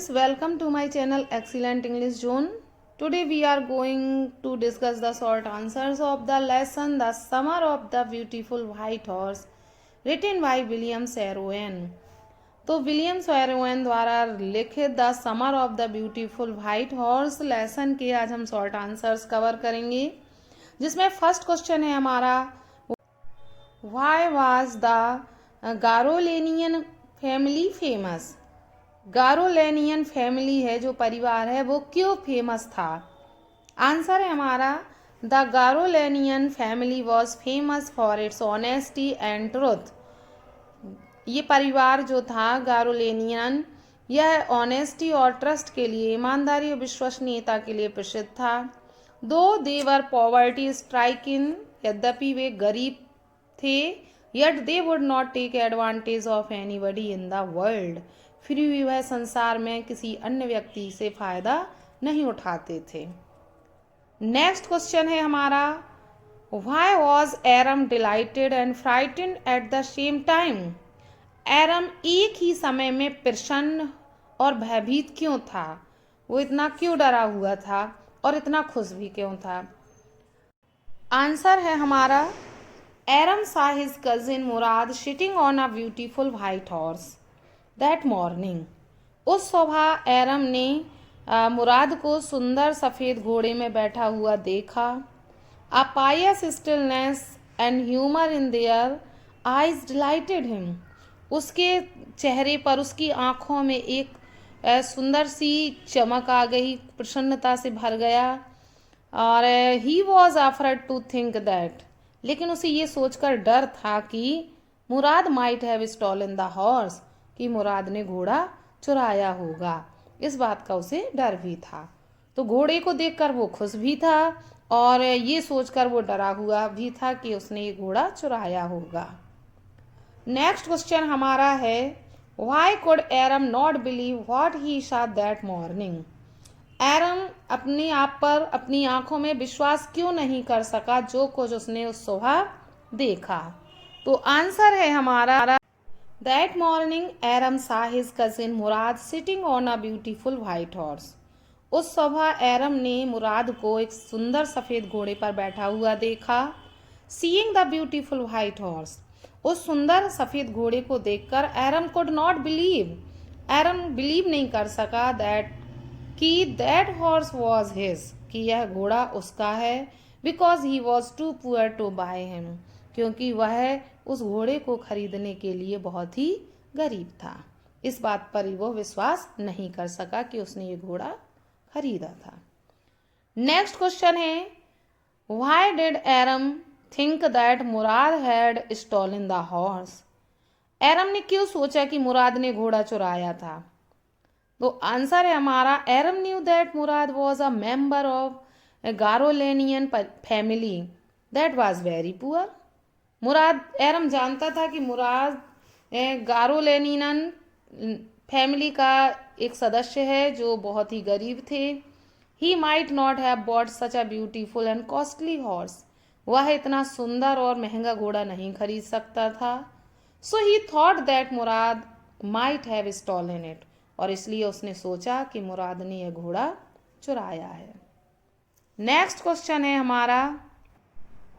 students, welcome to my channel Excellent English Zone. Today we are going to discuss the short answers of the lesson The Summer of the Beautiful White Horse written by William Saroyan. तो William सैरोवन द्वारा लिखित the summer of the beautiful white horse lesson के आज हम short answers cover करेंगे, जिसमें first question है हमारा why was the Garoghlanian family famous. Garoghlanian family है जो परिवार है वो क्यों फेमस था। आंसर है हमारा the Garoghlanian family was famous for its honesty and truth. ये परिवार जो था गारोलेनियन, यह ऑनेस्टी और ट्रस्ट के लिए, ईमानदारी और विश्वसनीयता के लिए प्रसिद्ध था। दो देवर पॉवर्टी स्ट्राइकिंग, यद्यपि वे गरीब थे, yet they would not take advantage of anybody in the world, फिर भी वह संसार में किसी अन्य व्यक्ति से फायदा नहीं उठाते थे। नेक्स्ट क्वेश्चन है हमारा why was Aram delighted and frightened at the same time। एरम एक ही समय में प्रसन्न और भयभीत क्यों था, वो इतना क्यों डरा हुआ था और इतना खुश भी क्यों था। आंसर है हमारा Aram saw his cousin Murad sitting on a beautiful white horse that morning। उस सुबह एरम ने मुराद को सुंदर सफ़ेद घोड़े में बैठा हुआ देखा। A pious stillness and humor in their eyes delighted him। उसके चेहरे पर, उसकी आँखों में एक सुंदर सी चमक आ गई, प्रसन्नता से भर गया। और he was afraid to think that, लेकिन उसे ये सोचकर डर था कि Mourad might have stolen the horse, कि मुराद ने घोड़ा चुराया होगा। इस बात का उसे डर भी था। तो घोड़े को देखकर वो खुश भी था और ये सोचकर वो डरा हुआ भी था कि उसने ये घोड़ा चुराया होगा। नेक्स्ट क्वेश्चन हमारा है why could Aram not believe what he saw that morning. Aram अपने आप पर, अपनी आंखों में विश्वास क्यों नहीं कर सका जो कुछ उसने उस सुबह देखा। तो आंसर है हमारा that morning Aram saw his cousin Mourad sitting on a beautiful white horse. उस सुबह एरम ने मुराद को एक सुंदर सफ़ेद घोड़े पर बैठा हुआ देखा। Seeing the beautiful white horse, उस सुंदर सफ़ेद घोड़े को देखकर एरम कुड नॉट बिलीव, एरम बिलीव नहीं कर सका दैट, कि दैट हॉर्स वॉज हिज, कि यह घोड़ा उसका है। Because he was too poor to buy him, क्योंकि वह उस घोड़े को खरीदने के लिए बहुत ही गरीब था। इस बात पर ही वो विश्वास नहीं कर सका कि उसने ये घोड़ा खरीदा था। नेक्स्ट क्वेश्चन है why did Aram think that Mourad had stolen the horse. Aram ने क्यों सोचा कि मुराद ने घोड़ा चुराया था। तो आंसर है हमारा Aram knew that Mourad was a member of Garoghlanian family that was very poor. Aram जानता था कि मुराद गारोलेनियन फैमिली का एक सदस्य है जो बहुत ही गरीब थे। He might not have bought such a beautiful and costly horse, वह इतना सुंदर और महंगा घोड़ा नहीं खरीद सकता था। So he thought that Mourad might have stolen it, और इसलिए उसने सोचा कि मुराद ने यह घोड़ा चुराया है। नेक्स्ट क्वेश्चन है हमारा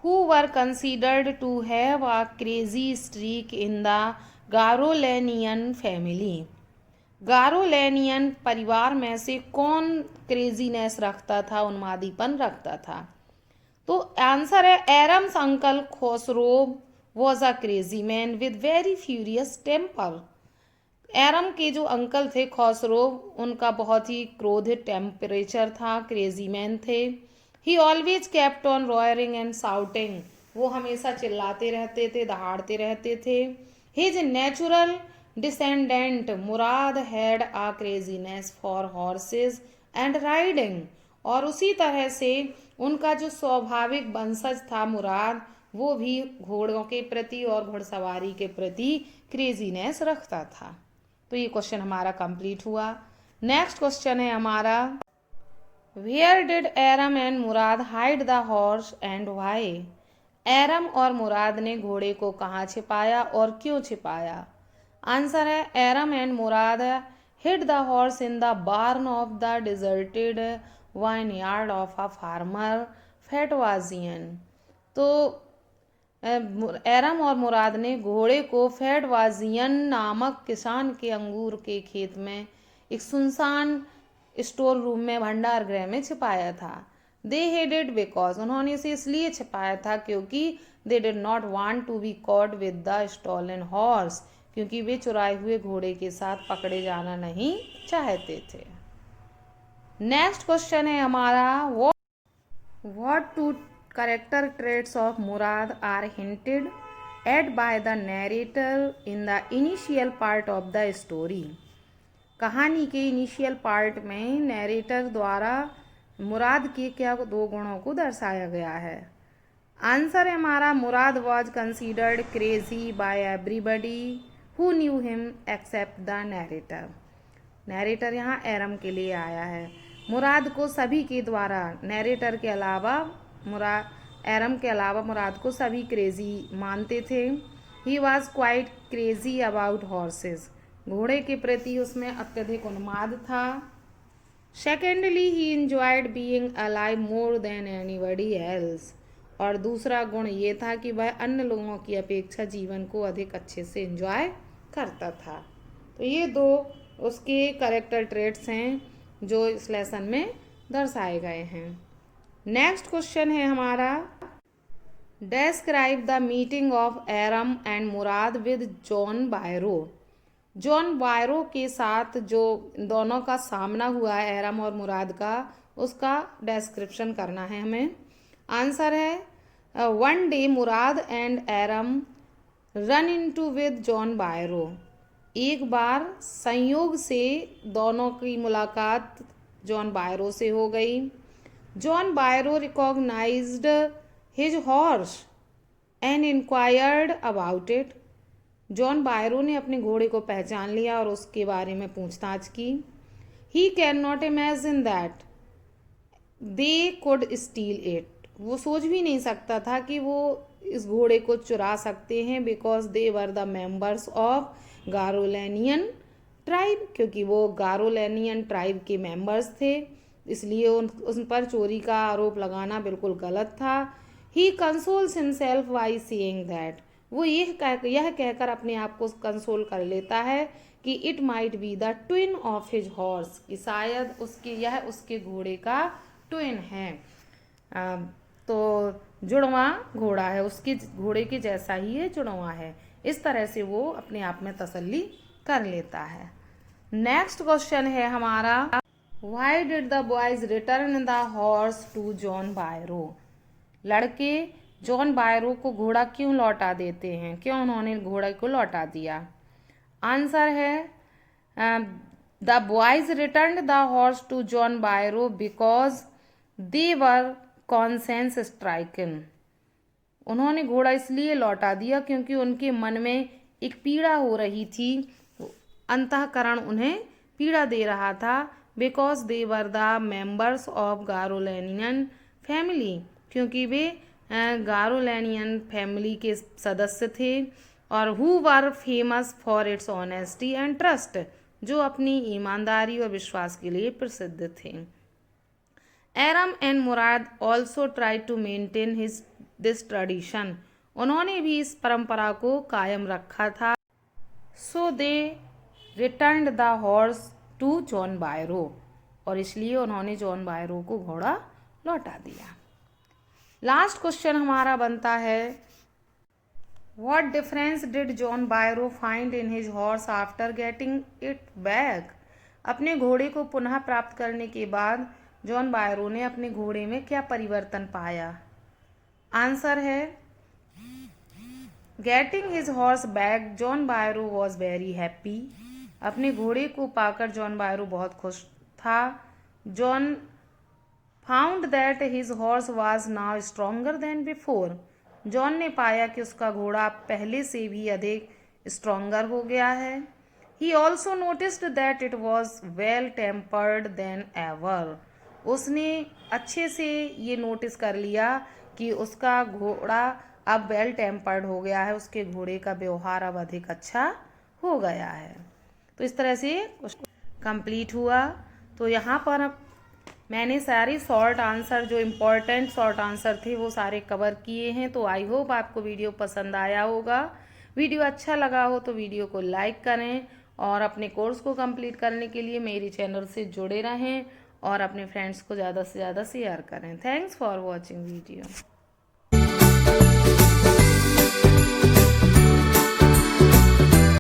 who were considered to have a crazy streak in the Garoghlanian family. Garoghlanian परिवार में से कौन क्रेजीनेस रखता था, उन्मादीपन रखता था। तो आंसर है Aram's uncle Khosrove was a crazy man with very furious temper. Aram के जो अंकल थे खोसरोव, उनका बहुत ही क्रोधित टेम्परेचर था, क्रेजी मैन थे। He always kept on roaring and shouting, वो हमेशा चिल्लाते रहते थे, दहाड़ते रहते थे। His natural descendant Mourad had a craziness for horses and riding, और उसी तरह से उनका जो स्वाभाविक वंशज था मुराद, वो भी घोड़ों के प्रति और घुड़सवारी के प्रति क्रेजीनेस रखता था। तो ये क्वेश्चन हमारा कंप्लीट हुआ। नेक्स्ट क्वेश्चन है हमारा where did Aram and Mourad hide the horse and why. Aram और मुराद ने घोड़े को कहाँ छिपाया और क्यों छिपाया। आंसर है Aram and Mourad hid the horse in the barn of the deserted vineyard of a farmer Fatwazian। तो एरम और मुराद ने घोड़े को फैटवाजियन नामक किसान के अंगूर के खेत में एक सुनसान स्टोर रूम में भंडार गृह में छिपाया था। दे हेडेड बिकॉज, उन्होंने इसे इसलिए छिपाया था क्योंकि they did not want to be caught with the stolen horse, क्योंकि वे चुराए हुए घोड़े के साथ पकड़े जाना नहीं चाहते थे। नेक्स्ट क्वेश्चन है हमारा, what two character traits of Murad are hinted at by the narrator in the initial part of the story। कहानी के इनिशियल पार्ट में नैरेटर द्वारा मुराद के क्या दो गुणों को दर्शाया गया है। आंसर है हमारा, Mourad was considered crazy by everybody who knew him except the narrator. Narrator यहाँ एरम के लिए आया है। मुराद को सभी के द्वारा, नैरेटर के अलावा एरम के अलावा मुराद को सभी क्रेजी मानते थे। He was quite crazy about horses, घोड़े के प्रति उसमें अत्यधिक उन्माद था। Secondly he enjoyed being alive more than anybody else, और दूसरा गुण ये था कि वह अन्य लोगों की अपेक्षा जीवन को अधिक अच्छे से एंजॉय करता था। तो ये दो उसके कैरेक्टर ट्रेट्स हैं जो इस लेसन में दर्शाए गए हैं। नेक्स्ट क्वेश्चन है हमारा, describe the meeting of Aram and Mourad with John Byro. John Byro के साथ जो दोनों का सामना हुआ है एरम और मुराद का, उसका डिस्क्रिप्शन करना है हमें। आंसर है, one day Mourad and Aram run into with John Byro. एक बार संयोग से दोनों की मुलाकात जॉन बायरो से हो गई। John Byro recognised his horse and inquired about it. John Byro ने अपने घोड़े को पहचान लिया और उसके बारे में पूछताछ की। He can not imagine that they could still it, वो सोच भी नहीं सकता था कि वो इस घोड़े को चुरा सकते हैं, because they were the members of Garoghlanian tribe, क्योंकि वो गारोलेनियन ट्राइब के मेंबर्स थे, इसलिए उन पर चोरी का आरोप लगाना बिल्कुल गलत था। He consoles himself by saying that, वो यह कहकर अपने आप को कंसोल कर लेता है कि it might be the twin of his horse, कि शायद यह उसके घोड़े का ट्विन है, तो जुड़वा घोड़ा है, उसके घोड़े के जैसा ही है, जुड़वा है। इस तरह से वो अपने आप में तसल्ली कर लेता है। नेक्स्ट क्वेश्चन है हमारा, why did the boys return the horse to John Byro. लड़के जॉन बायरो को घोड़ा क्यों लौटा देते हैं, क्यों उन्होंने घोड़े को लौटा दिया। आंसर है, the boys return the horse to John Byro because they were conscience stricken. उन्होंने घोड़ा इसलिए लौटा दिया क्योंकि उनके मन में एक पीड़ा हो रही थी, अंतःकरण उन्हें पीड़ा दे रहा था। Because they were the members of Garoghlanian family, क्योंकि वे गारोलेनियन फैमिली के सदस्य थे, और who were famous for its honesty and trust, जो अपनी ईमानदारी और विश्वास के लिए प्रसिद्ध थे। Aram and Mourad also try to maintain this tradition, उन्होंने भी इस परंपरा को कायम रखा था। So they returned the horse to John Byro, और इसलिए उन्होंने जॉन बायरो को घोड़ा लौटा दिया। लास्ट क्वेश्चन हमारा बनता है, what difference did John बायरो find in his horse after getting it back. अपने घोड़े को पुनः प्राप्त करने के बाद जॉन बायरो ने अपने घोड़े में क्या परिवर्तन पाया। आंसर है, getting his horse back John बायरो was very happy. अपने घोड़े को पाकर जॉन बायरो बहुत खुश था। John found that his horse was now stronger then before. John ने पाया कि उसका घोड़ा पहले से भी अधिक स्ट्रोंगर हो गया है। He also noticed that it was well tempered then ever. उसने अच्छे से ये नोटिस कर लिया कि उसका घोड़ा अब वेल टेम्पर्ड हो गया है, उसके घोड़े का व्यवहार अब अधिक अच्छा हो गया है। तो इस तरह से कंप्लीट हुआ। तो यहाँ पर मैंने सारे शॉर्ट आंसर, जो इम्पोर्टेंट शॉर्ट आंसर थे वो सारे कवर किए हैं। तो आई होप आपको वीडियो पसंद आया होगा। वीडियो अच्छा लगा हो तो वीडियो को लाइक करें और अपने कोर्स को कंप्लीट करने के लिए मेरे चैनल से जुड़े रहें और अपने फ्रेंड्स को ज़्यादा से ज़्यादा शेयर करें। Thanks for watching video.